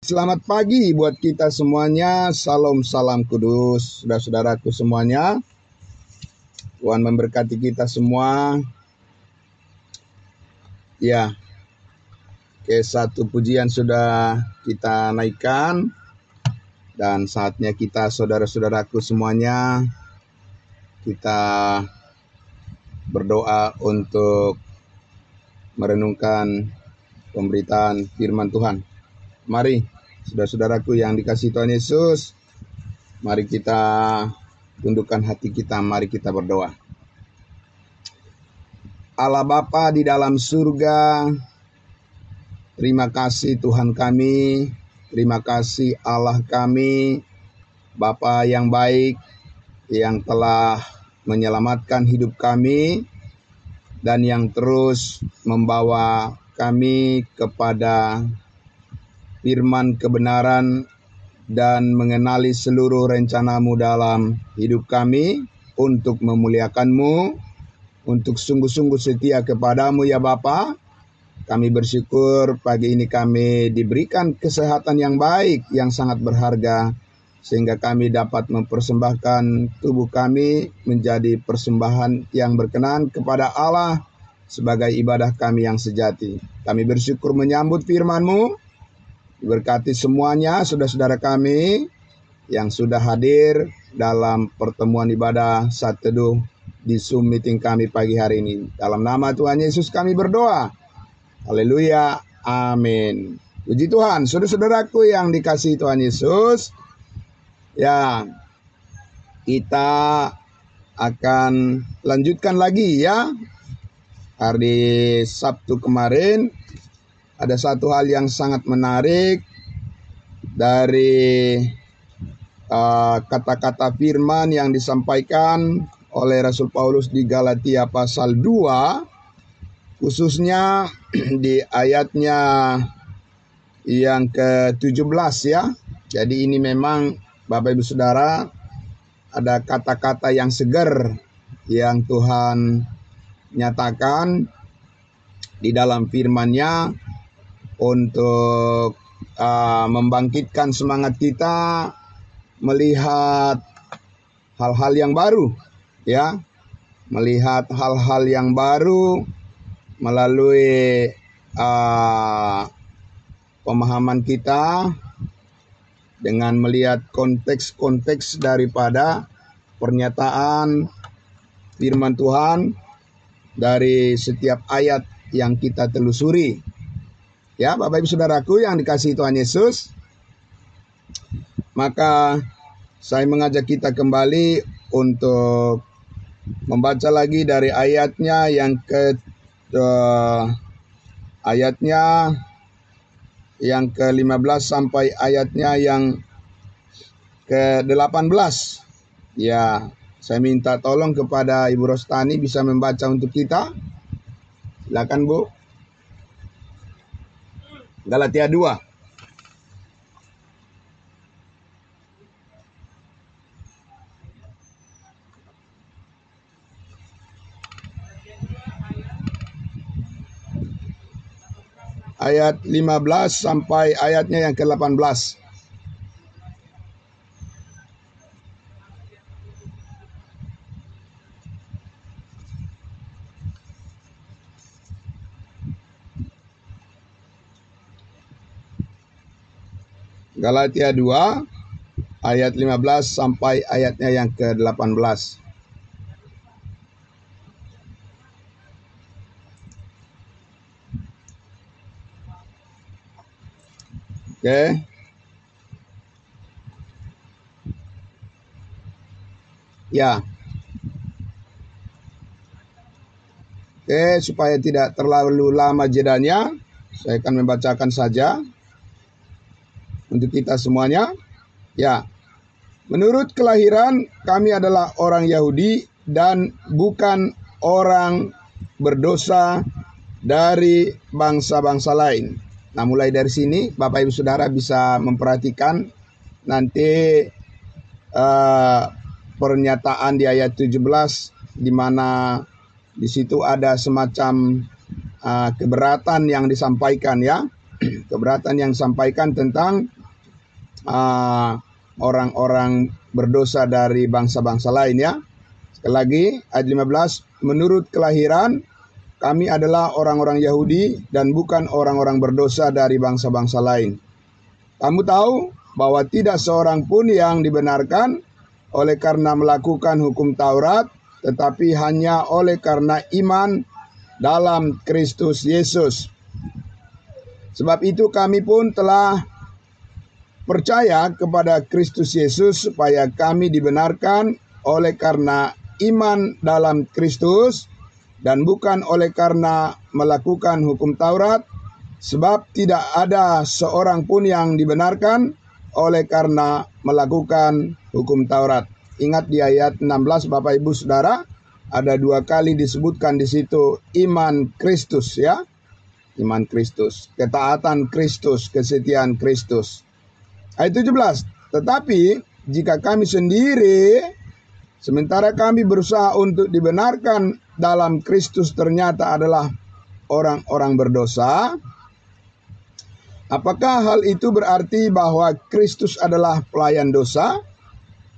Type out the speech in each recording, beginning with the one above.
Selamat pagi buat kita semuanya. Salam salam kudus, saudara-saudaraku semuanya. Tuhan memberkati kita semua. Ya, satu pujian sudah kita naikkan. Dan saatnya kita saudara-saudaraku semuanya, kita berdoa untuk merenungkan pemberitaan firman Tuhan. Mari saudara-saudaraku yang dikasihi Tuhan Yesus, mari kita tundukkan hati kita, mari kita berdoa. Allah Bapa di dalam surga, terima kasih Tuhan kami, terima kasih Allah kami, Bapa yang baik, yang telah menyelamatkan hidup kami, dan yang terus membawa kami kepada firman kebenaran dan mengenali seluruh rencana-Mu dalam hidup kami untuk memuliakan-Mu, untuk sungguh-sungguh setia kepada-Mu ya Bapa. Kami bersyukur pagi ini kami diberikan kesehatan yang baik, yang sangat berharga, sehingga kami dapat mempersembahkan tubuh kami menjadi persembahan yang berkenan kepada Allah sebagai ibadah kami yang sejati. Kami bersyukur menyambut firman-Mu. Berkati semuanya saudara-saudara kami yang sudah hadir dalam pertemuan ibadah saat teduh di Zoom meeting kami pagi hari ini. Dalam nama Tuhan Yesus kami berdoa. Haleluya. Amin. Puji Tuhan. Saudara-saudaraku yang dikasihi Tuhan Yesus. Ya, kita akan lanjutkan lagi ya. Hari Sabtu kemarin ada satu hal yang sangat menarik dari kata-kata firman yang disampaikan oleh Rasul Paulus di Galatia pasal 2, khususnya di ayatnya yang ke-17 ya. Jadi ini memang Bapak Ibu Saudara, ada kata-kata yang segar yang Tuhan nyatakan di dalam firman-Nya untuk membangkitkan semangat kita melihat hal-hal yang baru ya, melihat hal-hal yang baru melalui pemahaman kita dengan melihat konteks-konteks daripada pernyataan firman Tuhan dari setiap ayat yang kita telusuri. Ya, Bapak Ibu Saudaraku yang dikasihi Tuhan Yesus, maka saya mengajak kita kembali untuk membaca lagi dari ayatnya yang ke-15 sampai ayatnya yang ke-18. Ya, saya minta tolong kepada Ibu Rostani bisa membaca untuk kita. Silakan Bu. Galatia 2. Ayat 15 sampai ayatnya yang ke-18. Galatia 2 ayat 15 sampai ayatnya yang ke-18. Oke. Ya. Oke, supaya tidak terlalu lama jedanya, saya akan membacakan saja untuk kita semuanya. Ya. Menurut kelahiran kami adalah orang Yahudi dan bukan orang berdosa dari bangsa-bangsa lain. Nah, mulai dari sini Bapak Ibu Saudara bisa memperhatikan nanti pernyataan di ayat 17 di mana di situ ada semacam keberatan yang disampaikan ya. Keberatan yang disampaikan tentang orang-orang berdosa dari bangsa-bangsa lain ya. Sekali lagi ayat 15, menurut kelahiran kami adalah orang-orang Yahudi dan bukan orang-orang berdosa dari bangsa-bangsa lain. Kamu tahu bahwa tidak seorang pun yang dibenarkan oleh karena melakukan hukum Taurat, tetapi hanya oleh karena iman dalam Kristus Yesus. Sebab itu kami pun telah percaya kepada Kristus Yesus supaya kami dibenarkan oleh karena iman dalam Kristus dan bukan oleh karena melakukan hukum Taurat, sebab tidak ada seorang pun yang dibenarkan oleh karena melakukan hukum Taurat. Ingat di ayat 16 Bapak Ibu Saudara, ada 2 kali disebutkan di situ iman Kristus ya. Iman Kristus, ketaatan Kristus, kesetiaan Kristus. Ayat 17, tetapi jika kami sendiri, sementara kami berusaha untuk dibenarkan dalam Kristus ternyata adalah orang-orang berdosa, apakah hal itu berarti bahwa Kristus adalah pelayan dosa?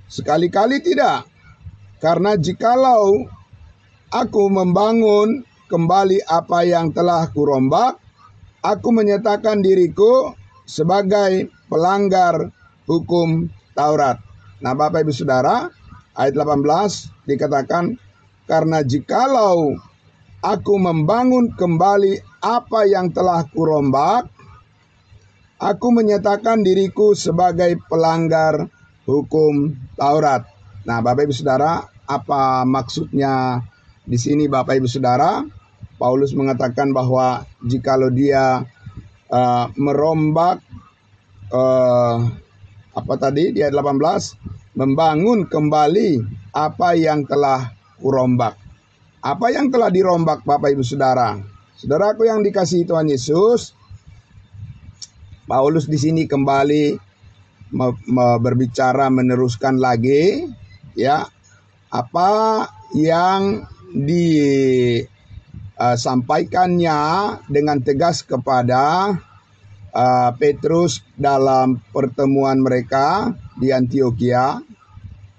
Sekali-kali tidak. Karena jikalau aku membangun kembali apa yang telah kurombak, aku menyatakan diriku sebagai pelanggar hukum Taurat. Nah Bapak Ibu Saudara, ayat 18 dikatakan, karena jikalau aku membangun kembali apa yang telah kurombak, aku menyatakan diriku sebagai pelanggar hukum Taurat. Nah Bapak Ibu Saudara, apa maksudnya di sini Bapak Ibu Saudara? Paulus mengatakan bahwa jikalau dia merombak di ayat 18, membangun kembali apa yang telah kurombak. Apa yang telah dirombak Bapak Ibu Saudara? Saudaraku yang dikasihi Tuhan Yesus, Paulus di sini kembali berbicara meneruskan lagi ya apa yang disampaikannya dengan tegas kepada Petrus dalam pertemuan mereka di Antiokhia,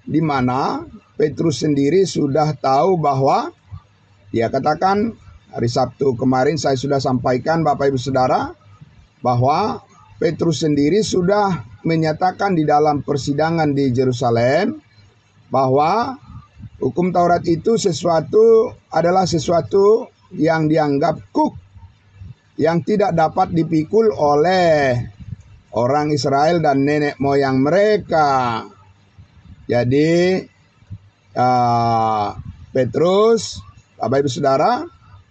di mana Petrus sendiri sudah tahu bahwa dia katakan hari Sabtu kemarin saya sudah sampaikan Bapak Ibu Saudara bahwa Petrus sendiri sudah menyatakan di dalam persidangan di Yerusalem bahwa hukum Taurat itu adalah sesuatu yang dianggap kuk, yang tidak dapat dipikul oleh orang Israel dan nenek moyang mereka. Jadi Petrus, Bapak Ibu Saudara,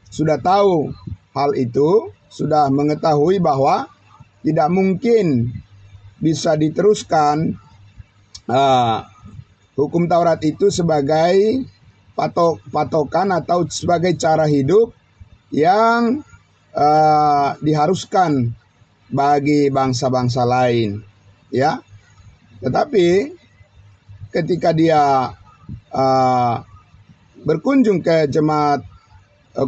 sudah tahu hal itu, sudah mengetahui bahwa tidak mungkin bisa diteruskan hukum Taurat itu sebagai patokan atau sebagai cara hidup yang diharuskan bagi bangsa-bangsa lain, ya. Tetapi ketika dia berkunjung ke jemaat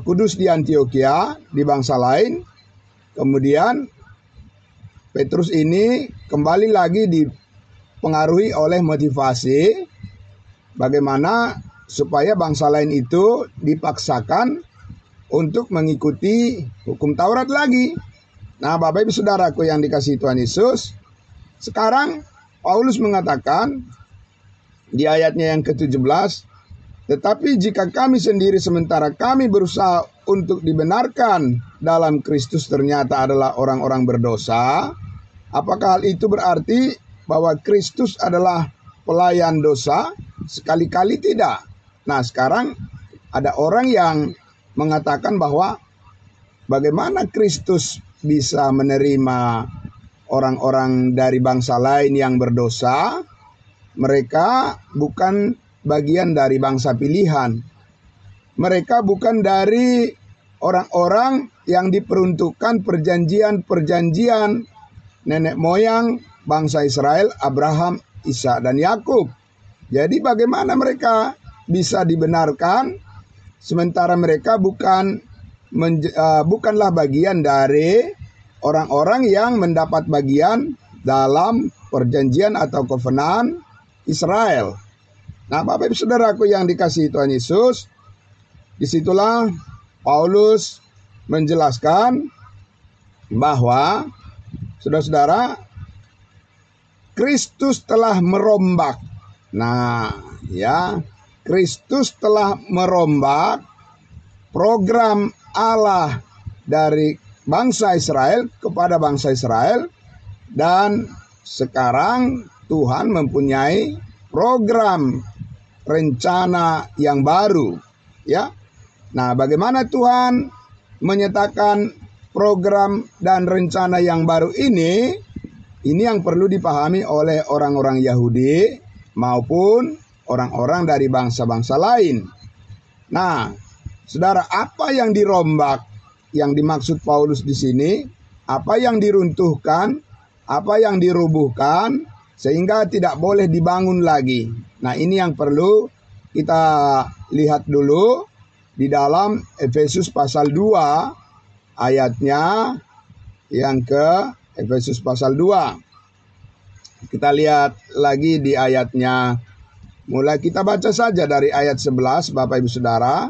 kudus di Antiokhia di bangsa lain, kemudian Petrus ini kembali lagi dipengaruhi oleh motivasi bagaimana supaya bangsa lain itu dipaksakan untuk mengikuti hukum Taurat lagi. Nah Bapak Ibu Saudaraku yang dikasihi Tuhan Yesus, sekarang Paulus mengatakan di ayatnya yang ke-17, tetapi jika kami sendiri sementara kami berusaha untuk dibenarkan dalam Kristus ternyata adalah orang-orang berdosa, apakah hal itu berarti bahwa Kristus adalah pelayan dosa? Sekali-kali tidak. Nah sekarang ada orang yang mengatakan bahwa bagaimana Kristus bisa menerima orang-orang dari bangsa lain yang berdosa? Mereka bukan bagian dari bangsa pilihan. Mereka bukan dari orang-orang yang diperuntukkan perjanjian-perjanjian nenek moyang bangsa Israel, Abraham, Ishak, dan Yakub. Jadi bagaimana mereka bisa dibenarkan sementara mereka bukanlah bagian dari orang-orang yang mendapat bagian dalam perjanjian atau covenant Israel. Nah, Bapak Ibu Saudaraku yang dikasihi Tuhan Yesus, disitulah Paulus menjelaskan bahwa saudara-saudara, Kristus telah merombak. Nah, ya, Kristus telah merombak program Allah dari bangsa Israel kepada bangsa Israel, dan sekarang Tuhan mempunyai program rencana yang baru, ya. Nah, bagaimana Tuhan menyatakan program dan rencana yang baru ini yang perlu dipahami oleh orang-orang Yahudi maupun orang-orang dari bangsa-bangsa lain. Nah, saudara, apa yang dirombak, yang dimaksud Paulus di sini, apa yang diruntuhkan, apa yang dirubuhkan, sehingga tidak boleh dibangun lagi. Nah, ini yang perlu kita lihat dulu di dalam Efesus pasal 2 ayatnya yang ke Efesus pasal 2. Kita lihat lagi di ayatnya. Mulai kita baca saja dari ayat 11, Bapak Ibu Saudara.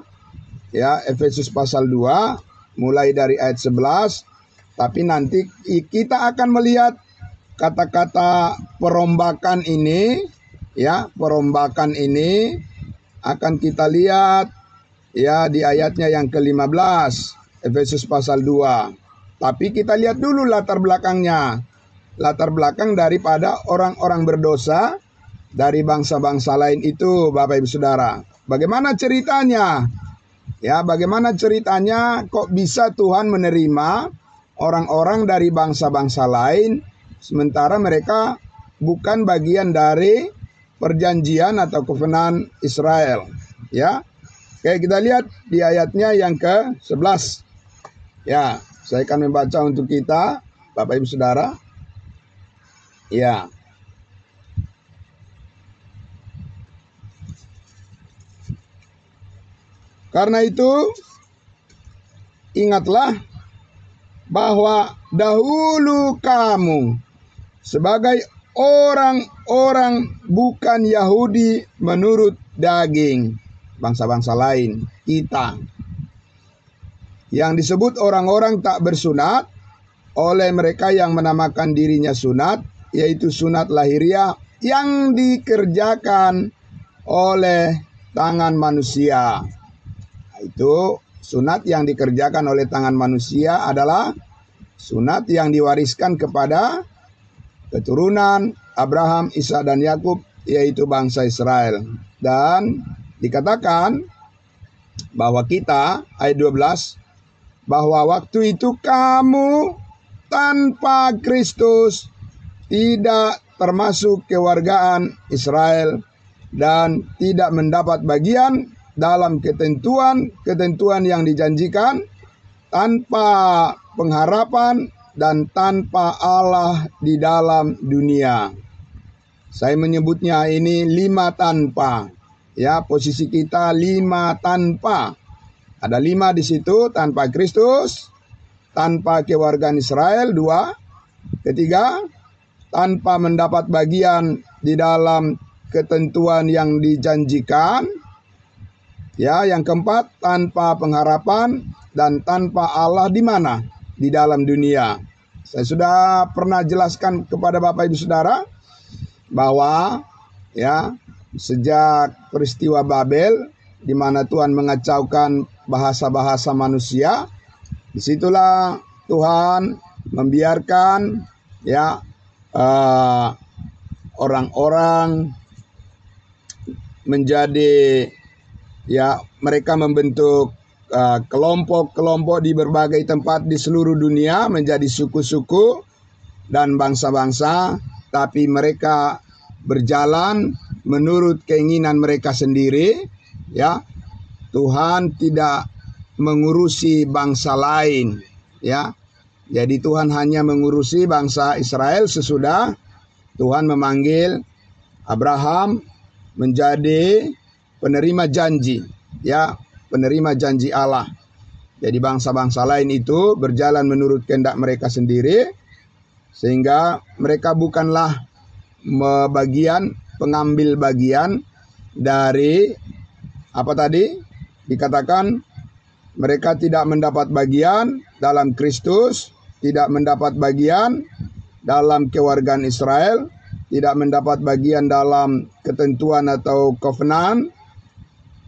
Ya, Efesus pasal 2 mulai dari ayat 11. Tapi nanti kita akan melihat kata-kata perombakan ini, ya, perombakan ini akan kita lihat ya di ayatnya yang ke-15, Efesus pasal 2. Tapi kita lihat dulu latar belakangnya. Latar belakang daripada orang-orang berdosa dari bangsa-bangsa lain itu, Bapak Ibu Saudara. Bagaimana ceritanya? Ya, bagaimana ceritanya kok bisa Tuhan menerima orang-orang dari bangsa-bangsa lain sementara mereka bukan bagian dari perjanjian atau covenant Israel, ya. Oke, kita lihat di ayatnya yang ke-11. Ya, saya akan membaca untuk kita, Bapak Ibu Saudara. Ya. Karena itu, ingatlah bahwa dahulu kamu sebagai orang-orang bukan Yahudi menurut daging, bangsa-bangsa lain, kita, yang disebut orang-orang tak bersunat oleh mereka yang menamakan dirinya sunat, yaitu sunat lahiriah yang dikerjakan oleh tangan manusia. Itu sunat yang dikerjakan oleh tangan manusia adalah sunat yang diwariskan kepada keturunan Abraham, Ishak dan Yakub, yaitu bangsa Israel. Dan dikatakan bahwa kita, ayat 12, bahwa waktu itu kamu tanpa Kristus tidak termasuk kewargaan Israel dan tidak mendapat bagian dalam ketentuan yang dijanjikan, tanpa pengharapan dan tanpa Allah di dalam dunia. Saya menyebutnya ini 5 tanpa. Ya, posisi kita 5 tanpa. Ada 5 di situ: tanpa Kristus, tanpa kewargaan Israel 2, ketiga, tanpa mendapat bagian di dalam ketentuan yang dijanjikan. Ya, yang keempat, tanpa pengharapan dan tanpa Allah di mana? Di dalam dunia. Saya sudah pernah jelaskan kepada Bapak Ibu Saudara bahwa ya, sejak peristiwa Babel di mana Tuhan mengacaukan bahasa-bahasa manusia, disitulah Tuhan membiarkan ya orang-orang menjadi, ya, mereka membentuk kelompok-kelompok di berbagai tempat di seluruh dunia menjadi suku-suku dan bangsa-bangsa, tapi mereka berjalan menurut keinginan mereka sendiri, ya. Tuhan tidak mengurusi bangsa lain, ya. Jadi Tuhan hanya mengurusi bangsa Israel sesudah Tuhan memanggil Abraham menjadi penerima janji, ya, penerima janji Allah. Jadi bangsa-bangsa lain itu berjalan menurut kehendak mereka sendiri, sehingga mereka bukanlah pengambil bagian dari apa tadi? Dikatakan mereka tidak mendapat bagian dalam Kristus, tidak mendapat bagian dalam kewargaan Israel, tidak mendapat bagian dalam ketentuan atau covenant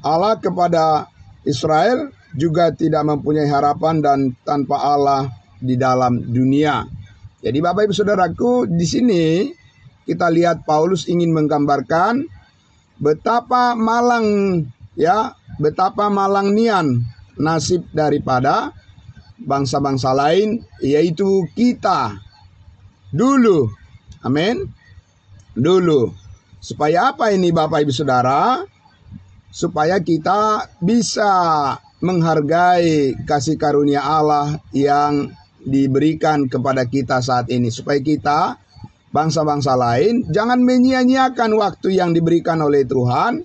Allah kepada Israel, juga tidak mempunyai harapan dan tanpa Allah di dalam dunia. Jadi Bapak Ibu Saudaraku, di sini kita lihat Paulus ingin menggambarkan betapa malangnya nasib daripada bangsa-bangsa lain, yaitu kita dulu. Amin. Dulu. Supaya apa ini Bapak Ibu Saudara? Supaya kita bisa menghargai kasih karunia Allah yang diberikan kepada kita saat ini. Supaya kita, bangsa-bangsa lain, jangan menyia-nyiakan waktu yang diberikan oleh Tuhan.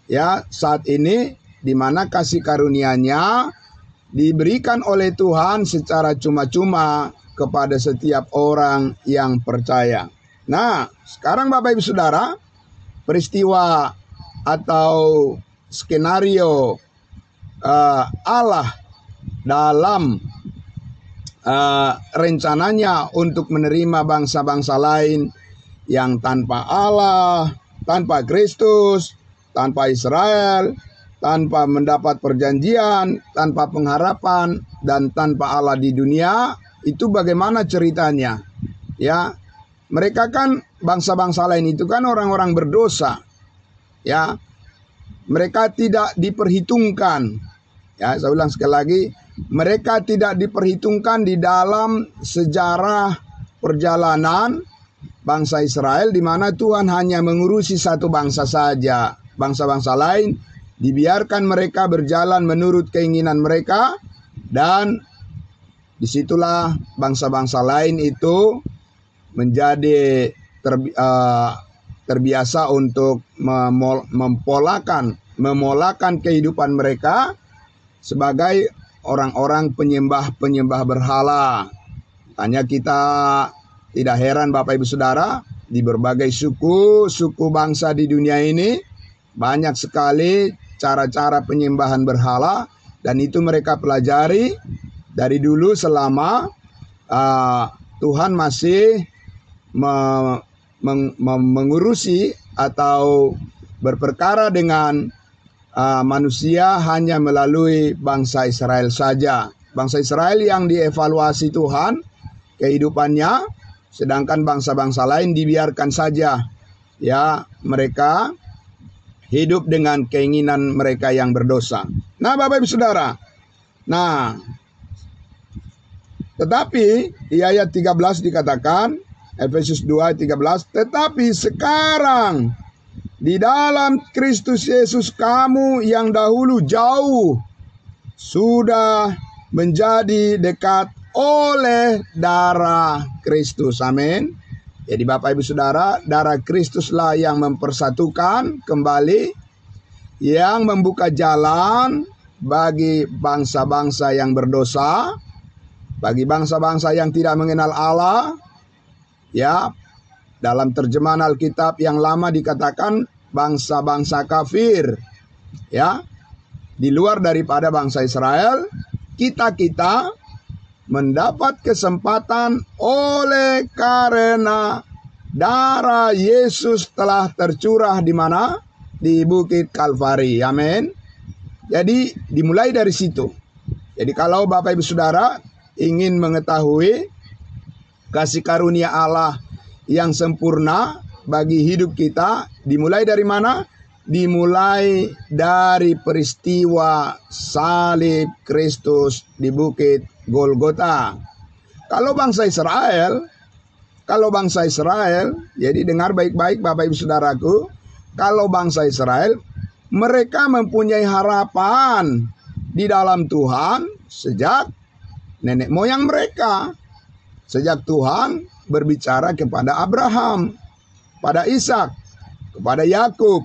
Ya, saat ini, di mana kasih karunia-Nya diberikan oleh Tuhan secara cuma-cuma kepada setiap orang yang percaya. Nah, sekarang Bapak Ibu Saudara, peristiwa atau skenario Allah dalam rencananya untuk menerima bangsa-bangsa lain yang tanpa Allah, tanpa Kristus, tanpa Israel, tanpa mendapat perjanjian, tanpa pengharapan, dan tanpa Allah di dunia, itu bagaimana ceritanya? Ya, mereka kan bangsa-bangsa lain itu kan orang-orang berdosa. Ya, mereka tidak diperhitungkan. Ya, saya ulang sekali lagi, mereka tidak diperhitungkan di dalam sejarah perjalanan bangsa Israel, di mana Tuhan hanya mengurusi satu bangsa saja. Bangsa-bangsa lain dibiarkan mereka berjalan menurut keinginan mereka, dan disitulah bangsa-bangsa lain itu menjadi terbiasa untuk memolakan kehidupan mereka sebagai orang-orang penyembah berhala. Tanya kita tidak heran Bapak Ibu Saudara, di berbagai suku bangsa di dunia ini banyak sekali cara-cara penyembahan berhala, dan itu mereka pelajari dari dulu selama Tuhan masih mengurusi atau berperkara dengan manusia hanya melalui bangsa Israel saja. Bangsa Israel yang dievaluasi Tuhan kehidupannya, sedangkan bangsa-bangsa lain dibiarkan saja. Ya, mereka hidup dengan keinginan mereka yang berdosa. Nah, Bapak Ibu Saudara. Nah, tetapi di ayat 13 dikatakan, Efesus 2:13, tetapi sekarang di dalam Kristus Yesus kamu yang dahulu jauh sudah menjadi dekat oleh darah Kristus. Amin. Jadi Bapak Ibu Saudara, darah Kristuslah yang mempersatukan kembali, yang membuka jalan bagi bangsa-bangsa yang berdosa, bagi bangsa-bangsa yang tidak mengenal Allah. Ya, dalam terjemahan Alkitab yang lama dikatakan bangsa-bangsa kafir. Ya, di luar daripada bangsa Israel, kita mendapat kesempatan oleh karena darah Yesus telah tercurah di mana? Di Bukit Kalvari. Amin. Jadi dimulai dari situ. Jadi kalau Bapak Ibu Saudara ingin mengetahui kasih karunia Allah yang sempurna bagi hidup kita, dimulai dari mana? Dimulai dari peristiwa salib Kristus di Bukit Golgota. Kalau bangsa Israel, jadi dengar baik-baik Bapak Ibu Saudaraku, kalau bangsa Israel, mereka mempunyai harapan di dalam Tuhan sejak nenek moyang mereka. Sejak Tuhan berbicara kepada Abraham, pada Ishak, kepada Yakub,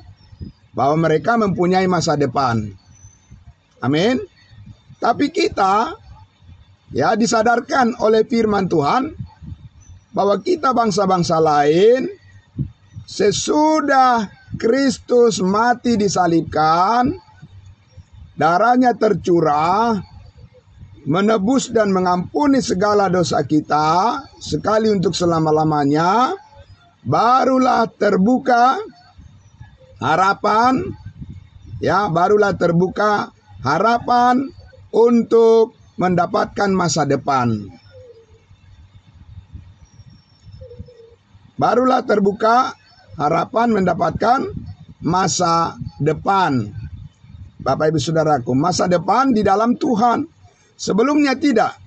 bahwa mereka mempunyai masa depan. Amin. Tapi kita ya disadarkan oleh firman Tuhan bahwa kita bangsa-bangsa lain sesudah Kristus mati disalibkan, darahnya tercurah, menebus dan mengampuni segala dosa kita sekali untuk selama-lamanya, barulah terbuka harapan, ya, barulah terbuka harapan untuk mendapatkan masa depan. Barulah terbuka harapan mendapatkan masa depan. Bapak Ibu Saudaraku, masa depan di dalam Tuhan. Sebelumnya tidak.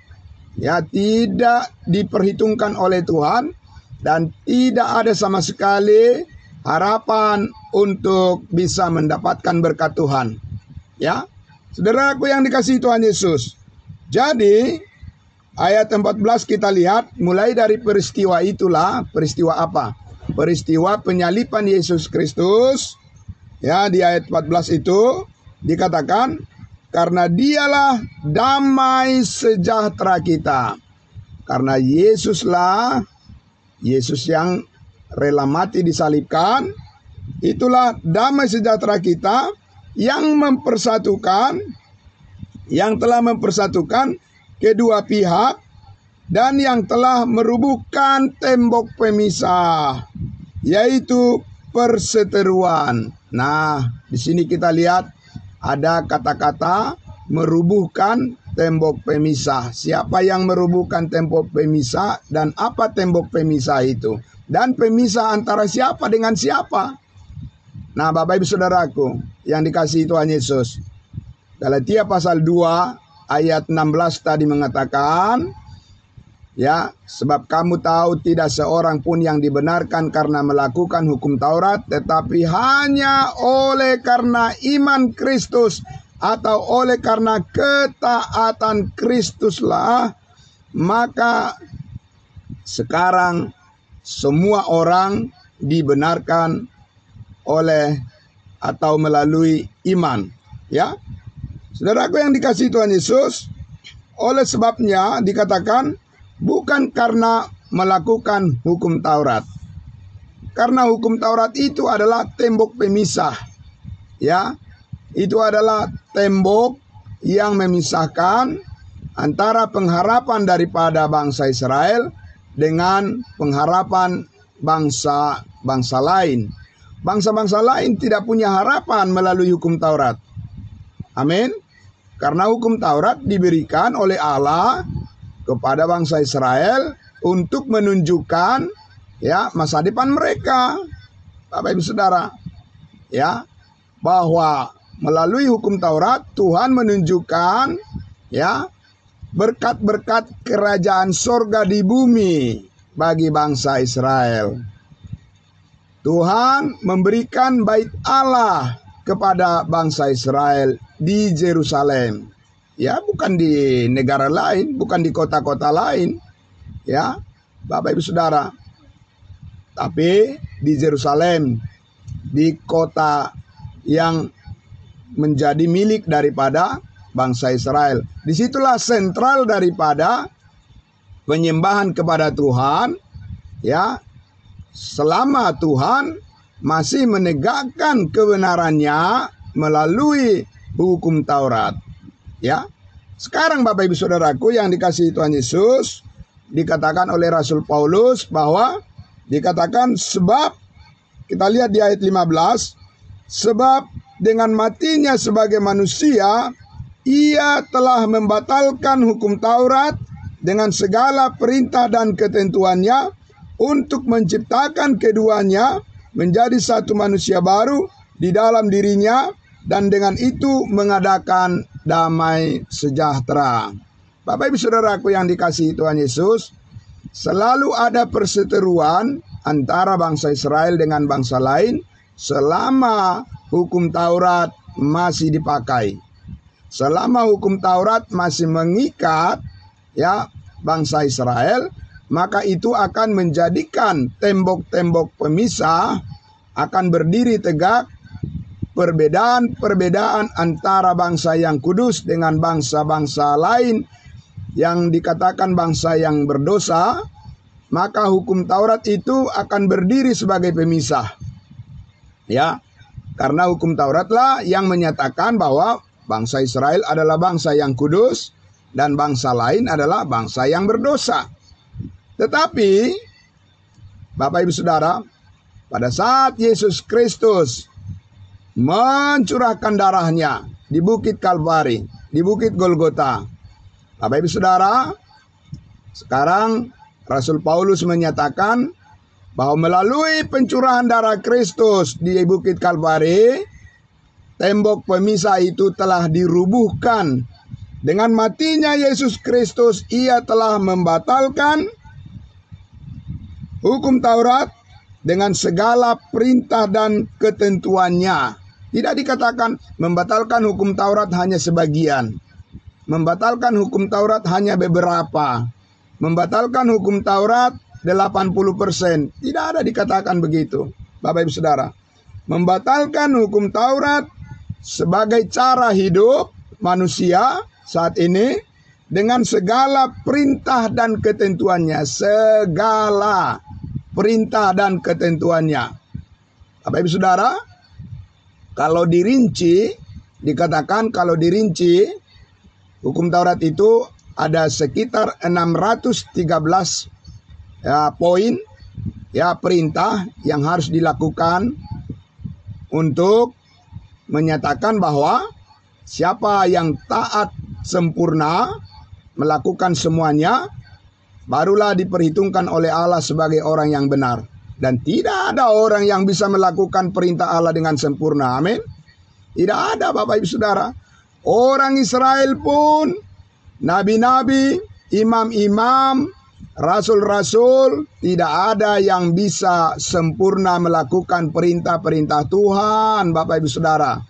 Ya, tidak diperhitungkan oleh Tuhan dan tidak ada sama sekali harapan untuk bisa mendapatkan berkat Tuhan. Ya. Saudaraku yang dikasihi Tuhan Yesus. Jadi ayat 14 kita lihat mulai dari peristiwa itulah. Peristiwa apa? Peristiwa penyaliban Yesus Kristus. Ya, di ayat 14 itu dikatakan, karena dialah damai sejahtera kita. Karena Yesuslah, Yesus yang rela mati disalibkan, itulah damai sejahtera kita yang mempersatukan, yang telah mempersatukan kedua pihak dan yang telah merubuhkan tembok pemisah, yaitu perseteruan. Nah, di sini kita lihat ada kata-kata merubuhkan tembok pemisah. Siapa yang merubuhkan tembok pemisah dan apa tembok pemisah itu? Dan pemisah antara siapa dengan siapa? Nah, Bapak Ibu Saudaraku yang dikasihi Tuhan Yesus, Galatia pasal 2 ayat 16 tadi mengatakan, ya, sebab kamu tahu tidak seorang pun yang dibenarkan karena melakukan hukum Taurat, tetapi hanya oleh karena iman Kristus atau oleh karena ketaatan Kristuslah, maka sekarang semua orang dibenarkan oleh atau melalui iman. Ya, saudaraku yang dikasihi Tuhan Yesus, oleh sebabnya dikatakan bukan karena melakukan hukum Taurat. Karena hukum Taurat itu adalah tembok pemisah. Ya, itu adalah tembok yang memisahkan antara pengharapan daripada bangsa Israel dengan pengharapan bangsa-bangsa lain. Bangsa-bangsa lain tidak punya harapan melalui hukum Taurat. Amin. Karena hukum Taurat diberikan oleh Allah kepada bangsa Israel untuk menunjukkan ya masa depan mereka. Bapak Ibu Saudara, ya, bahwa melalui hukum Taurat Tuhan menunjukkan ya berkat-berkat kerajaan sorga di bumi bagi bangsa Israel. Tuhan memberikan bait Allah kepada bangsa Israel di Yerusalem. Ya, bukan di negara lain, bukan di kota-kota lain. Ya, Bapak Ibu Saudara. Tapi di Yerusalem, di kota yang menjadi milik daripada bangsa Israel. Disitulah sentral daripada penyembahan kepada Tuhan. Ya, selama Tuhan masih menegakkan kebenarannya melalui hukum Taurat. Ya, sekarang Bapak Ibu Saudaraku yang dikasihi Tuhan Yesus, dikatakan oleh Rasul Paulus bahwa dikatakan sebab, kita lihat di ayat 15, sebab dengan matinya sebagai manusia, ia telah membatalkan hukum Taurat dengan segala perintah dan ketentuannya untuk menciptakan keduanya menjadi satu manusia baru di dalam dirinya dan dengan itu mengadakan damai sejahtera. Bapak Ibu Saudaraku yang dikasihi Tuhan Yesus, selalu ada perseteruan antara bangsa Israel dengan bangsa lain selama hukum Taurat masih dipakai. Selama hukum Taurat masih mengikat ya bangsa Israel, maka itu akan menjadikan tembok-tembok pemisah akan berdiri tegak perbedaan antara bangsa yang kudus dengan bangsa-bangsa lain yang dikatakan bangsa yang berdosa, maka hukum Taurat itu akan berdiri sebagai pemisah. Ya, karena hukum Tauratlah yang menyatakan bahwa bangsa Israel adalah bangsa yang kudus dan bangsa lain adalah bangsa yang berdosa. Tetapi Bapak Ibu Saudara, pada saat Yesus Kristus mencurahkan darahnya di Bukit Kalvari, di Bukit Golgota, Bapak Ibu Saudara, sekarang Rasul Paulus menyatakan bahwa melalui pencurahan darah Kristus di Bukit Kalvari, tembok pemisah itu telah dirubuhkan. Dengan matinya Yesus Kristus, ia telah membatalkan hukum Taurat dengan segala perintah dan ketentuannya. Tidak dikatakan membatalkan hukum Taurat hanya sebagian. Membatalkan hukum Taurat hanya beberapa. Membatalkan hukum Taurat 80%. Tidak ada dikatakan begitu, Bapak Ibu Saudara. Membatalkan hukum Taurat sebagai cara hidup manusia saat ini dengan segala perintah dan ketentuannya. Segala perintah dan ketentuannya. Bapak Ibu Saudara, kalau dirinci, dikatakan kalau dirinci, hukum Taurat itu ada sekitar 613 poin perintah yang harus dilakukan untuk menyatakan bahwa siapa yang taat sempurna melakukan semuanya, barulah diperhitungkan oleh Allah sebagai orang yang benar. Dan tidak ada orang yang bisa melakukan perintah Allah dengan sempurna. Amin. Tidak ada, Bapak Ibu Saudara. Orang Israel pun, nabi-nabi, imam-imam, rasul-rasul, tidak ada yang bisa sempurna melakukan perintah-perintah Tuhan, Bapak Ibu Saudara.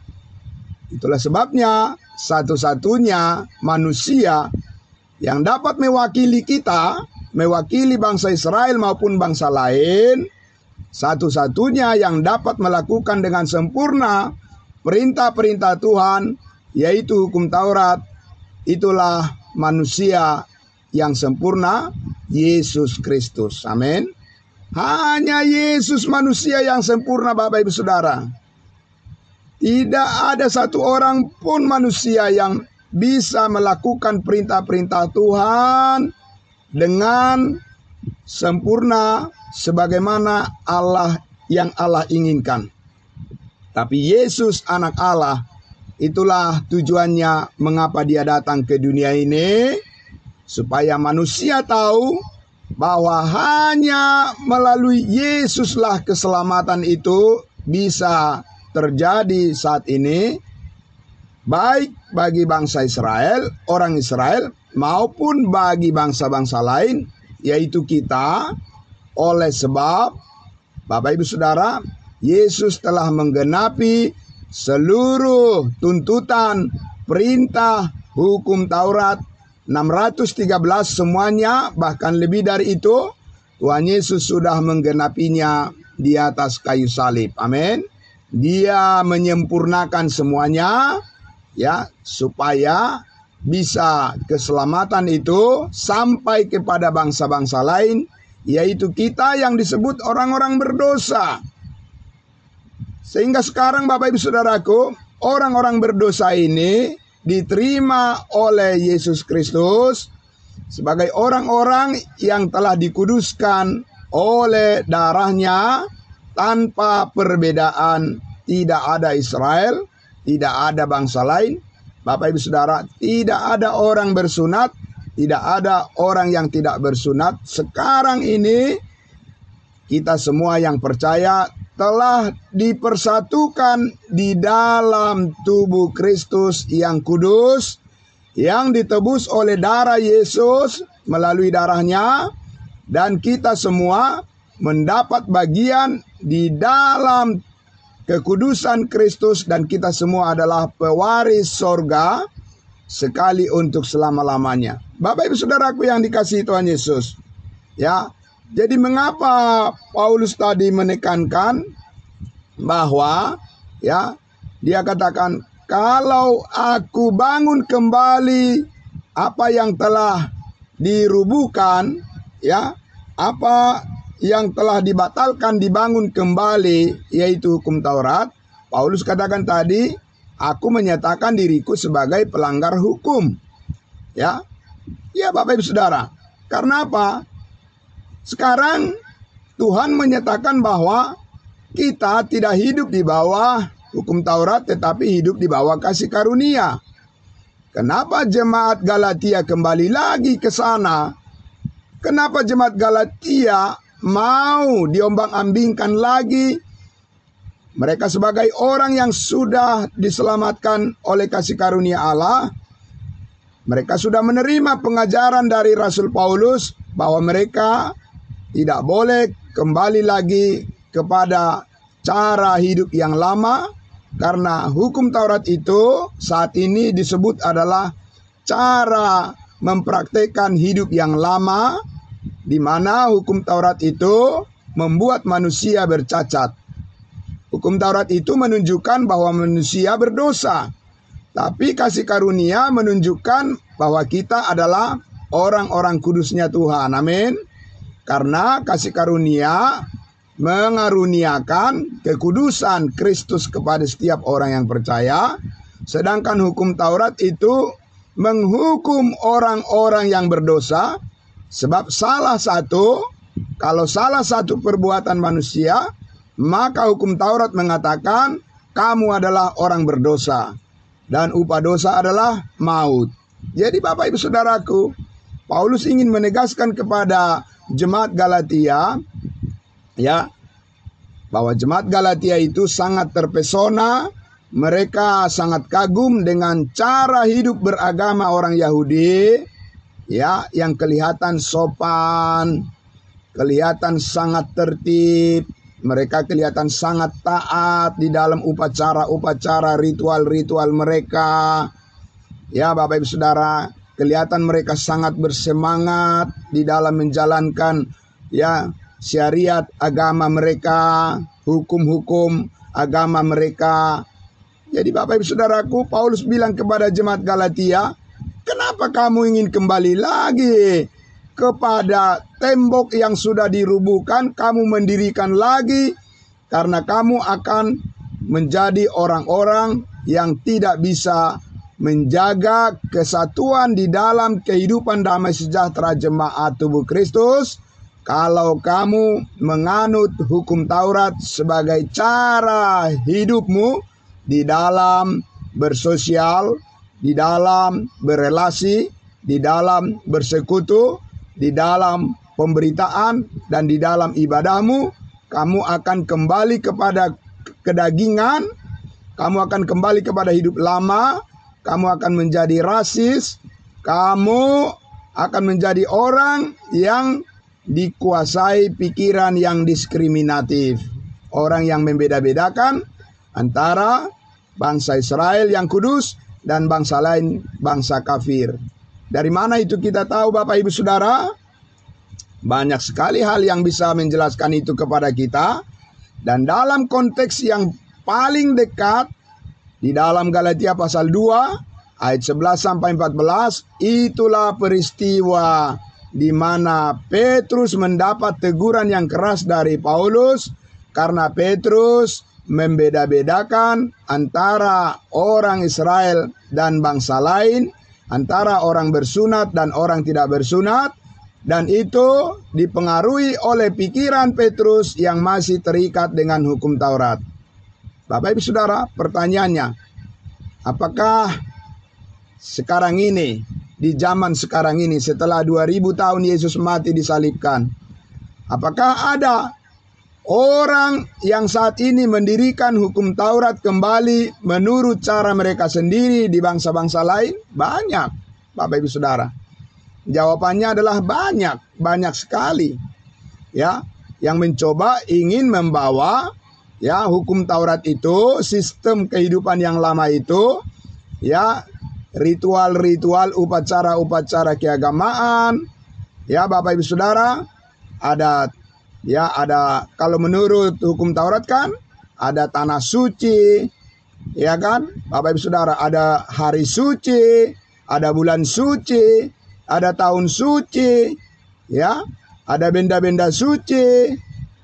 Itulah sebabnya satu-satunya manusia yang dapat mewakili kita, mewakili bangsa Israel maupun bangsa lain, satu-satunya yang dapat melakukan dengan sempurna perintah-perintah Tuhan, yaitu hukum Taurat, itulah manusia yang sempurna, Yesus Kristus. Amin. Hanya Yesus manusia yang sempurna, Bapak Ibu Saudara. Tidak ada satu orang pun manusia yang bisa melakukan perintah-perintah Tuhan dengan sempurna sebagaimana Allah yang Allah inginkan. Tapi Yesus anak Allah, itulah tujuannya mengapa dia datang ke dunia ini, supaya manusia tahu bahwa hanya melalui Yesuslah keselamatan itu bisa terjadi saat ini, baik bagi bangsa Israel, orang Israel, maupun bagi bangsa-bangsa lain, yaitu kita. Oleh sebab, Bapak Ibu Saudara, Yesus telah menggenapi seluruh tuntutan, perintah, hukum Taurat, 613 semuanya, bahkan lebih dari itu, Tuhan Yesus sudah menggenapinya di atas kayu salib. Amin. Dia menyempurnakan semuanya, ya, supaya bisa keselamatan itu sampai kepada bangsa-bangsa lain, yaitu kita yang disebut orang-orang berdosa. Sehingga sekarang Bapak Ibu Saudaraku, orang-orang berdosa ini diterima oleh Yesus Kristus sebagai orang-orang yang telah dikuduskan oleh darahnya tanpa perbedaan. Tidak ada Israel, tidak ada bangsa lain. Bapak Ibu Saudara, tidak ada orang bersunat, tidak ada orang yang tidak bersunat. Sekarang ini kita semua yang percaya telah dipersatukan di dalam tubuh Kristus yang kudus, yang ditebus oleh darah Yesus melalui darahnya, dan kita semua mendapat bagian di dalam kekudusan Kristus, dan kita semua adalah pewaris sorga sekali untuk selama-lamanya. Bapak Ibu Saudaraku yang dikasihi Tuhan Yesus, ya, jadi mengapa Paulus tadi menekankan bahwa, ya, Dia katakan, kalau aku bangun kembali apa yang telah dirubuhkan, ya, apa yang telah dibatalkan dibangun kembali, yaitu hukum Taurat. Paulus katakan tadi, aku menyatakan diriku sebagai pelanggar hukum. Ya, ya Bapak Ibu Saudara. Karena apa? Sekarang Tuhan menyatakan bahwa kita tidak hidup di bawah hukum Taurat, tetapi hidup di bawah kasih karunia. Kenapa jemaat Galatia kembali lagi ke sana? Kenapa jemaat Galatia mau diombang-ambingkan lagi? Mereka sebagai orang yang sudah diselamatkan oleh kasih karunia Allah, mereka sudah menerima pengajaran dari Rasul Paulus bahwa mereka tidak boleh kembali lagi kepada cara hidup yang lama, karena hukum Taurat itu saat ini disebut adalah cara mempraktekkan hidup yang lama, di mana hukum Taurat itu membuat manusia bercacat. Hukum Taurat itu menunjukkan bahwa manusia berdosa, tapi kasih karunia menunjukkan bahwa kita adalah orang-orang kudusnya Tuhan. Amin. Karena kasih karunia mengaruniakan kekudusan Kristus kepada setiap orang yang percaya, sedangkan hukum Taurat itu menghukum orang-orang yang berdosa, sebab kalau salah satu perbuatan manusia, maka hukum Taurat mengatakan kamu adalah orang berdosa dan upah dosa adalah maut. Jadi Bapak Ibu Saudaraku, Paulus ingin menegaskan kepada jemaat Galatia, ya, bahwa jemaat Galatia itu sangat terpesona, mereka sangat kagum dengan cara hidup beragama orang Yahudi, ya, yang kelihatan sopan, kelihatan sangat tertib, mereka kelihatan sangat taat di dalam upacara-upacara, ritual-ritual mereka. Ya Bapak Ibu Saudara, kelihatan mereka sangat bersemangat di dalam menjalankan, ya, syariat agama mereka, hukum-hukum agama mereka. Jadi Bapak Ibu Saudaraku, Paulus bilang kepada jemaat Galatia, kenapa kamu ingin kembali lagi kepada tembok yang sudah dirubuhkan, kamu mendirikan lagi, karena kamu akan menjadi orang-orang yang tidak bisa menjaga kesatuan di dalam kehidupan damai sejahtera jemaat tubuh Kristus, kalau kamu menganut hukum Taurat sebagai cara hidupmu di dalam bersosial, di dalam berelasi, di dalam bersekutu, di dalam pemberitaan, dan di dalam ibadahmu, kamu akan kembali kepada kedagingan, kamu akan kembali kepada hidup lama, kamu akan menjadi rasis, kamu akan menjadi orang yang dikuasai pikiran yang diskriminatif, orang yang membeda-bedakan antara bangsa Israel yang kudus dan bangsa lain, bangsa kafir. Dari mana itu kita tahu Bapak Ibu Saudara? Banyak sekali hal yang bisa menjelaskan itu kepada kita. Dan dalam konteks yang paling dekat, di dalam Galatia pasal 2 ayat 11 sampai 14, itulah peristiwa di mana Petrus mendapat teguran yang keras dari Paulus, karena Petrus membeda-bedakan antara orang Israel dan bangsa lain, antara orang bersunat dan orang tidak bersunat, dan itu dipengaruhi oleh pikiran Petrus yang masih terikat dengan hukum Taurat. Bapak Ibu Saudara, pertanyaannya, apakah sekarang ini, di zaman sekarang ini, setelah 2000 tahun Yesus mati disalibkan, apakah ada orang yang saat ini mendirikan hukum Taurat kembali menurut cara mereka sendiri di bangsa-bangsa lain? Banyak, Bapak Ibu Saudara. Jawabannya adalah banyak sekali. Ya, yang mencoba ingin membawa, ya, hukum Taurat itu, sistem kehidupan yang lama itu, ya, ritual-ritual, upacara-upacara keagamaan, ya Bapak Ibu Saudara, ada kalau menurut hukum Taurat kan ada tanah suci, Ya kan? Bapak Ibu Saudara, ada hari suci, ada bulan suci, ada tahun suci, ya, ada benda-benda suci.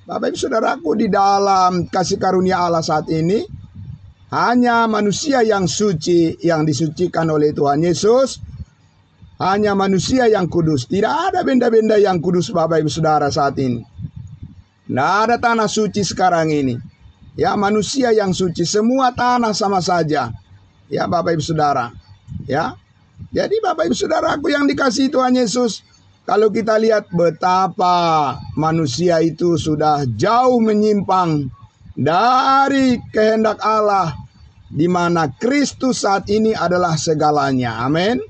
Bapak Ibu Saudaraku, di dalam kasih karunia Allah saat ini, hanya manusia yang suci yang disucikan oleh Tuhan Yesus. Hanya manusia yang kudus. Tidak ada benda-benda yang kudus, Bapak Ibu Saudara, saat ini. Tidak ada tanah suci sekarang ini. Ya, manusia yang suci, semua tanah sama saja. Ya, Bapak Ibu Saudara. Ya. Jadi Bapak Ibu Saudaraku yang dikasihi Tuhan Yesus, kalau kita lihat betapa manusia itu sudah jauh menyimpang dari kehendak Allah, di mana Kristus saat ini adalah segalanya. Amin.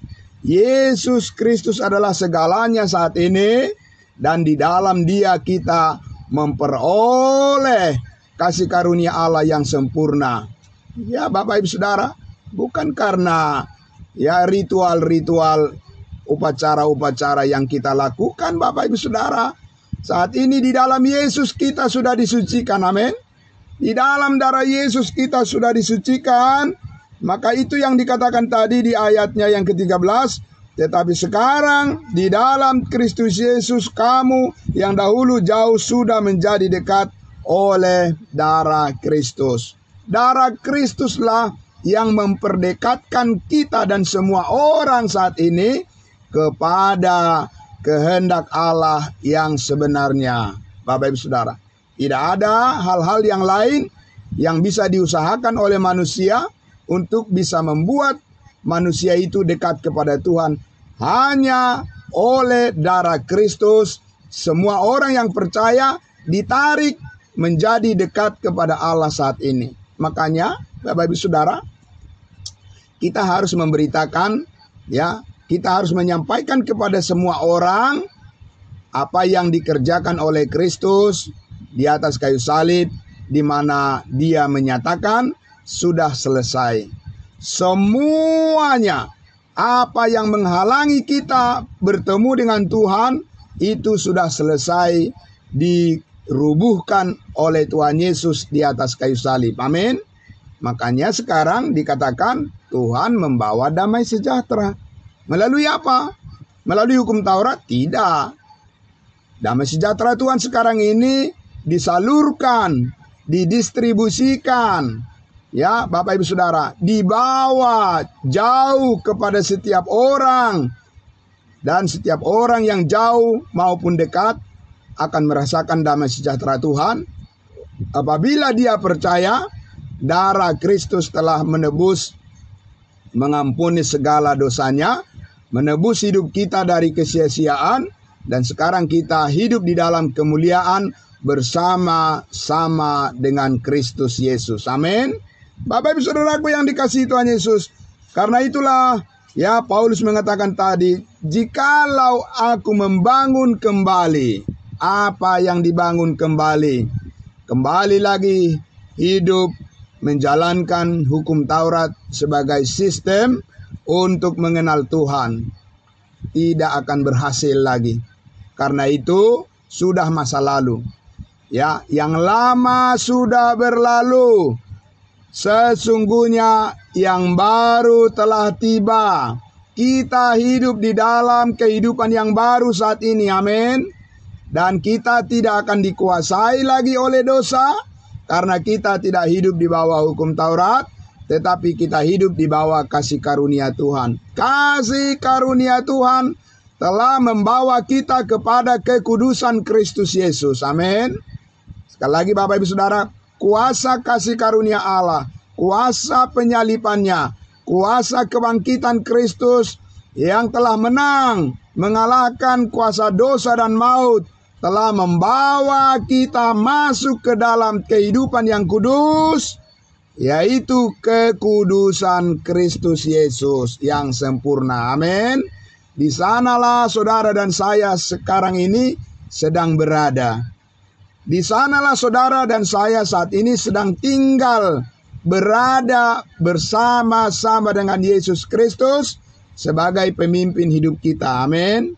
Yesus Kristus adalah segalanya saat ini, dan di dalam Dia kita memperoleh kasih karunia Allah yang sempurna. Ya, Bapak Ibu Saudara, bukan karena ya ritual-ritual, upacara-upacara yang kita lakukan, Bapak Ibu Saudara. Saat ini di dalam Yesus kita sudah disucikan, amin. Di dalam darah Yesus kita sudah disucikan. Maka itu yang dikatakan tadi di ayatnya yang ke-13. Tetapi sekarang di dalam Kristus Yesus kamu yang dahulu jauh sudah menjadi dekat oleh darah Kristus. Darah Kristuslah yang memperdekatkan kita dan semua orang saat ini kepada kehendak Allah yang sebenarnya. Bapak Ibu Saudara, tidak ada hal-hal yang lain yang bisa diusahakan oleh manusia untuk bisa membuat manusia itu dekat kepada Tuhan. Hanya oleh darah Kristus, semua orang yang percaya ditarik menjadi dekat kepada Allah saat ini. Makanya, Bapak Ibu Saudara, kita harus memberitakan, ya, kita harus menyampaikan kepada semua orang apa yang dikerjakan oleh Kristus di atas kayu salib, di mana Dia menyatakan sudah selesai. Semuanya, apa yang menghalangi kita bertemu dengan Tuhan, itu sudah selesai dirubuhkan oleh Tuhan Yesus di atas kayu salib. Amin. Makanya sekarang dikatakan Tuhan membawa damai sejahtera. Melalui apa? Melalui hukum Taurat? Tidak. Damai sejahtera Tuhan sekarang ini disalurkan, didistribusikan, ya Bapak Ibu Saudara, dibawa jauh kepada setiap orang. Dan setiap orang yang jauh maupun dekat akan merasakan damai sejahtera Tuhan apabila dia percaya darah Kristus telah menebus, mengampuni segala dosanya, menebus hidup kita dari kesia-siaan, dan sekarang kita hidup di dalam kemuliaan bersama-sama dengan Kristus Yesus. Amin. Bapak Ibu Saudaraku yang dikasihi Tuhan Yesus, karena itulah ya Paulus mengatakan tadi, jikalau aku membangun kembali apa yang dibangun kembali, kembali lagi hidup menjalankan hukum Taurat sebagai sistem untuk mengenal Tuhan, tidak akan berhasil lagi. Karena itu sudah masa lalu. Ya, yang lama sudah berlalu. Sesungguhnya yang baru telah tiba. Kita hidup di dalam kehidupan yang baru saat ini. Amin. Dan kita tidak akan dikuasai lagi oleh dosa, karena kita tidak hidup di bawah hukum Taurat, tetapi kita hidup di bawah kasih karunia Tuhan. Kasih karunia Tuhan telah membawa kita kepada kekudusan Kristus Yesus. Amin. Sekali lagi Bapak Ibu Saudara, kuasa kasih karunia Allah, kuasa penyalipannya, kuasa kebangkitan Kristus yang telah menang, mengalahkan kuasa dosa dan maut, telah membawa kita masuk ke dalam kehidupan yang kudus, yaitu kekudusan Kristus Yesus yang sempurna. Amin. Di sanalah saudara dan saya sekarang ini sedang berada. Di sanalah saudara dan saya saat ini sedang tinggal, berada bersama-sama dengan Yesus Kristus sebagai pemimpin hidup kita. Amin.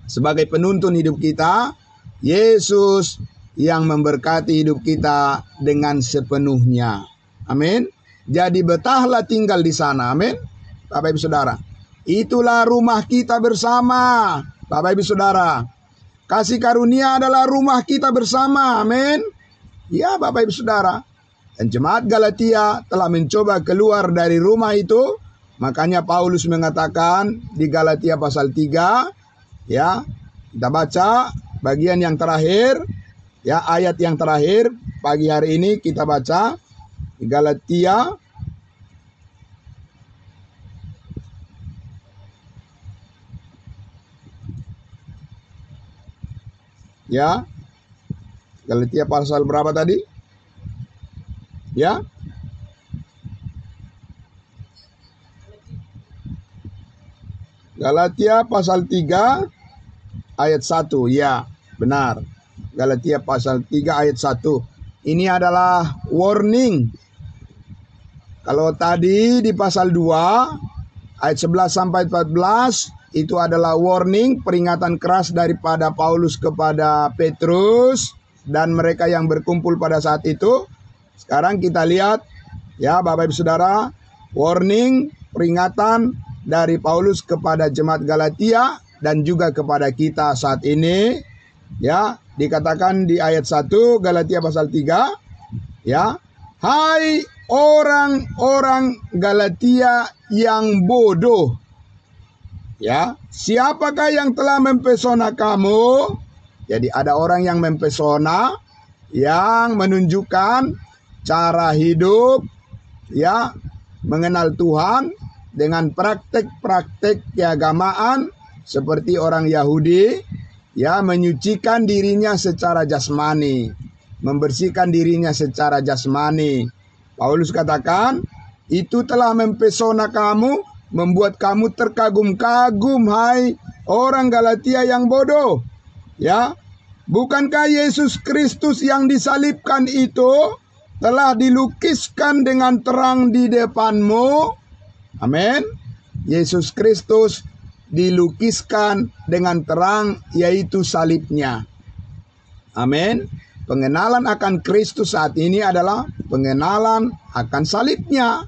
Sebagai penuntun hidup kita, Yesus yang memberkati hidup kita dengan sepenuhnya. Amin. Jadi betahlah tinggal di sana. Amin. Bapak Ibu Saudara. Itulah rumah kita bersama. Bapak Ibu Saudara. Kasih karunia adalah rumah kita bersama. Amin. Ya Bapak Ibu Saudara. Dan jemaat Galatia telah mencoba keluar dari rumah itu. Makanya Paulus mengatakan di Galatia pasal 3. Ya. Kita baca bagian yang terakhir. Ya, ayat yang terakhir pagi hari ini kita baca di Galatia ya. Galatia pasal berapa tadi? Ya. Galatia pasal 3 ayat 1. Ya, benar. Galatia pasal 3 ayat 1. Ini adalah warning. Kalau tadi di pasal 2 ayat 11 sampai 14 itu adalah warning, peringatan keras daripada Paulus kepada Petrus dan mereka yang berkumpul pada saat itu. Sekarang kita lihat ya Bapak Ibu Saudara, warning, peringatan dari Paulus kepada jemaat Galatia dan juga kepada kita saat ini. Ya, dikatakan di ayat 1 Galatia pasal 3, ya. Hai orang-orang Galatia yang bodoh. Ya, siapakah yang telah mempesona kamu? Jadi ada orang yang mempesona, yang menunjukkan cara hidup, ya, mengenal Tuhan dengan praktek-praktek keagamaan seperti orang Yahudi. Ya, menyucikan dirinya secara jasmani, membersihkan dirinya secara jasmani. Paulus katakan, itu telah mempesona kamu, membuat kamu terkagum-kagum, hai orang Galatia yang bodoh. Ya, bukankah Yesus Kristus yang disalibkan itu telah dilukiskan dengan terang di depanmu? Amin. Yesus Kristus dilukiskan dengan terang, yaitu salibnya. Amin. Pengenalan akan Kristus saat ini adalah pengenalan akan salibnya.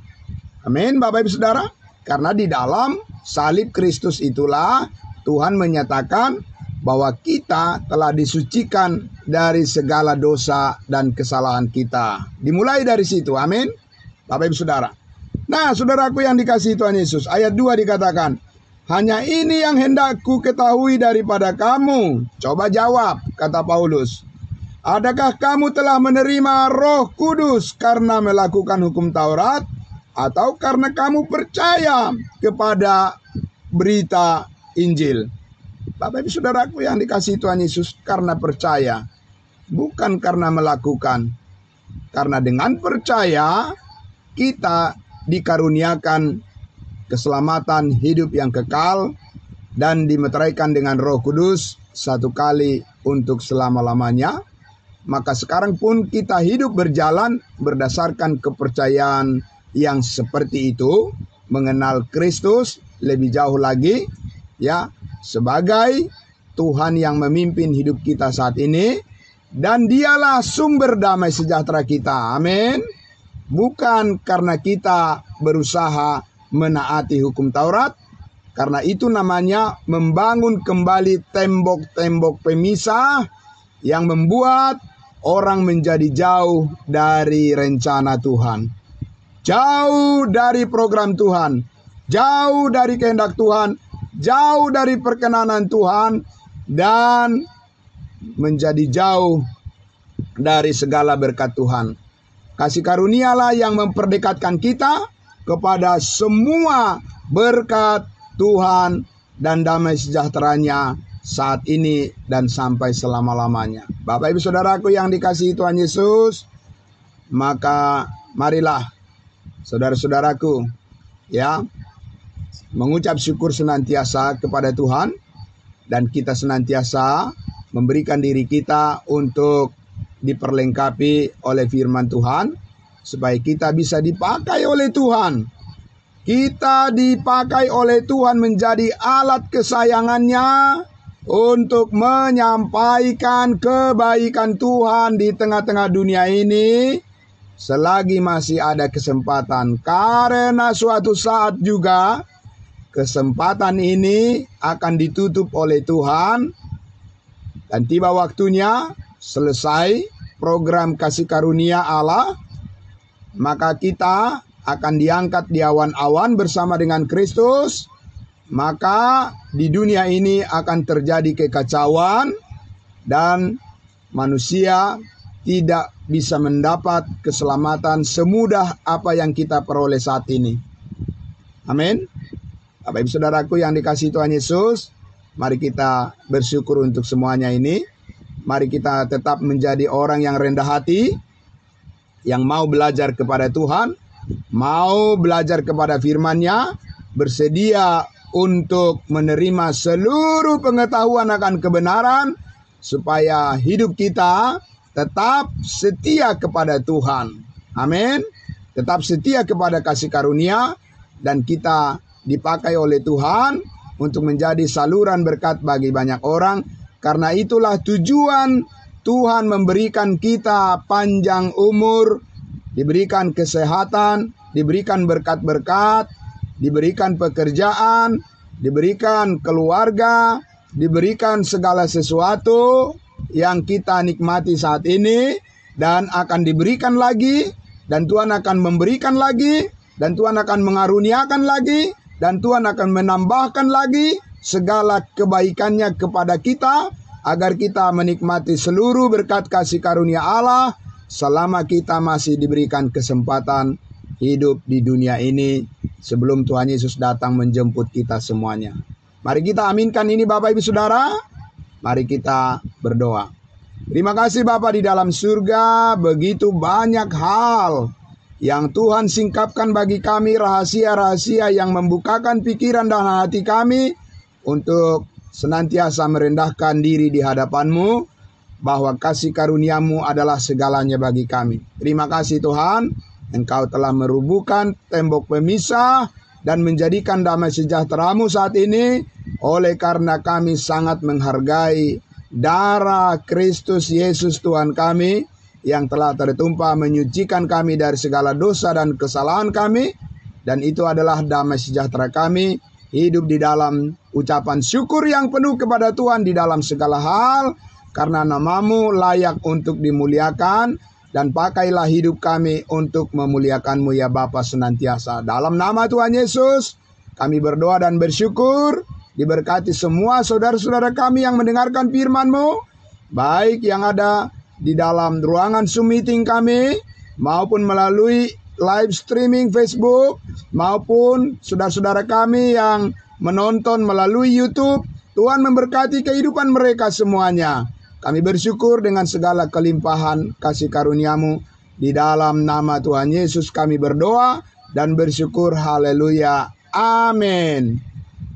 Amin Bapak Ibu Saudara. Karena di dalam salib Kristus itulah Tuhan menyatakan bahwa kita telah disucikan dari segala dosa dan kesalahan kita. Dimulai dari situ. Amin Bapak Ibu Saudara. Nah saudaraku yang dikasihi Tuhan Yesus, ayat 2 dikatakan, hanya ini yang hendak ku ketahui daripada kamu. Coba jawab, kata Paulus. Adakah kamu telah menerima Roh Kudus karena melakukan hukum Taurat? Atau karena kamu percaya kepada berita Injil? Bapak Ibu Saudaraku yang dikasihi Tuhan Yesus, karena percaya. Bukan karena melakukan. Karena dengan percaya kita dikaruniakan keselamatan hidup yang kekal dan dimeteraikan dengan Roh Kudus satu kali untuk selama-lamanya. Maka sekarang pun kita hidup berjalan berdasarkan kepercayaan yang seperti itu, mengenal Kristus lebih jauh lagi, ya, sebagai Tuhan yang memimpin hidup kita saat ini, dan dialah sumber damai sejahtera kita. Amin. Bukan karena kita berusaha menaati hukum Taurat, karena itu namanya membangun kembali tembok-tembok pemisah yang membuat orang menjadi jauh dari rencana Tuhan, jauh dari program Tuhan, jauh dari kehendak Tuhan, jauh dari perkenanan Tuhan, dan menjadi jauh dari segala berkat Tuhan. Kasih karunialah yang memperdekatkan kita kepada semua berkat Tuhan dan damai sejahteranya saat ini dan sampai selama-lamanya. Bapak Ibu Saudaraku yang dikasihi Tuhan Yesus, maka marilah saudara-saudaraku ya mengucap syukur senantiasa kepada Tuhan, dan kita senantiasa memberikan diri kita untuk diperlengkapi oleh firman Tuhan, supaya kita bisa dipakai oleh Tuhan. Kita dipakai oleh Tuhan menjadi alat kesayangannya untuk menyampaikan kebaikan Tuhan di tengah-tengah dunia ini, selagi masih ada kesempatan, karena suatu saat juga kesempatan ini akan ditutup oleh Tuhan dan tiba waktunya selesai program kasih karunia Allah, maka kita akan diangkat di awan-awan bersama dengan Kristus. Maka di dunia ini akan terjadi kekacauan dan manusia tidak bisa mendapat keselamatan semudah apa yang kita peroleh saat ini. Amin. Bapak Ibu Saudaraku yang dikasihi Tuhan Yesus, mari kita bersyukur untuk semuanya ini. Mari kita tetap menjadi orang yang rendah hati, yang mau belajar kepada Tuhan, mau belajar kepada firman-Nya, bersedia untuk menerima seluruh pengetahuan akan kebenaran, supaya hidup kita tetap setia kepada Tuhan. Amin. Tetap setia kepada kasih karunia, dan kita dipakai oleh Tuhan untuk menjadi saluran berkat bagi banyak orang. Karena itulah tujuan Tuhan memberikan kita panjang umur, diberikan kesehatan, diberikan berkat-berkat, diberikan pekerjaan, diberikan keluarga, diberikan segala sesuatu yang kita nikmati saat ini, dan akan diberikan lagi, dan Tuhan akan memberikan lagi, dan Tuhan akan mengaruniakan lagi, dan Tuhan akan menambahkan lagi segala kebaikannya kepada kita, agar kita menikmati seluruh berkat kasih karunia Allah selama kita masih diberikan kesempatan hidup di dunia ini sebelum Tuhan Yesus datang menjemput kita semuanya. Mari kita aminkan ini Bapak Ibu Saudara. Mari kita berdoa. Terima kasih Bapa di dalam surga, begitu banyak hal yang Tuhan singkapkan bagi kami, rahasia-rahasia yang membukakan pikiran dan hati kami untuk senantiasa merendahkan diri di hadapan-Mu, bahwa kasih karunia-Mu adalah segalanya bagi kami. Terima kasih Tuhan, Engkau telah merubuhkan tembok pemisah dan menjadikan damai sejahtera-Mu saat ini, oleh karena kami sangat menghargai darah Kristus Yesus Tuhan kami yang telah tertumpah menyucikan kami dari segala dosa dan kesalahan kami, dan itu adalah damai sejahtera kami, hidup di dalam ucapan syukur yang penuh kepada Tuhan di dalam segala hal, karena nama-Mu layak untuk dimuliakan, dan pakailah hidup kami untuk memuliakan-Mu ya Bapa senantiasa. Dalam nama Tuhan Yesus kami berdoa dan bersyukur. Diberkati semua saudara-saudara kami yang mendengarkan firman-Mu, baik yang ada di dalam ruangan Zoom meeting kami, maupun melalui live streaming Facebook, maupun saudara-saudara kami yang menonton melalui YouTube. Tuhan memberkati kehidupan mereka semuanya. Kami bersyukur dengan segala kelimpahan kasih karunia-Mu. Di dalam nama Tuhan Yesus kami berdoa dan bersyukur. Haleluya. Amin.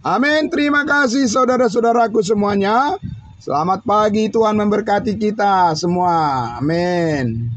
Amin. Terima kasih saudara-saudaraku semuanya. Selamat pagi, Tuhan memberkati kita semua. Amin.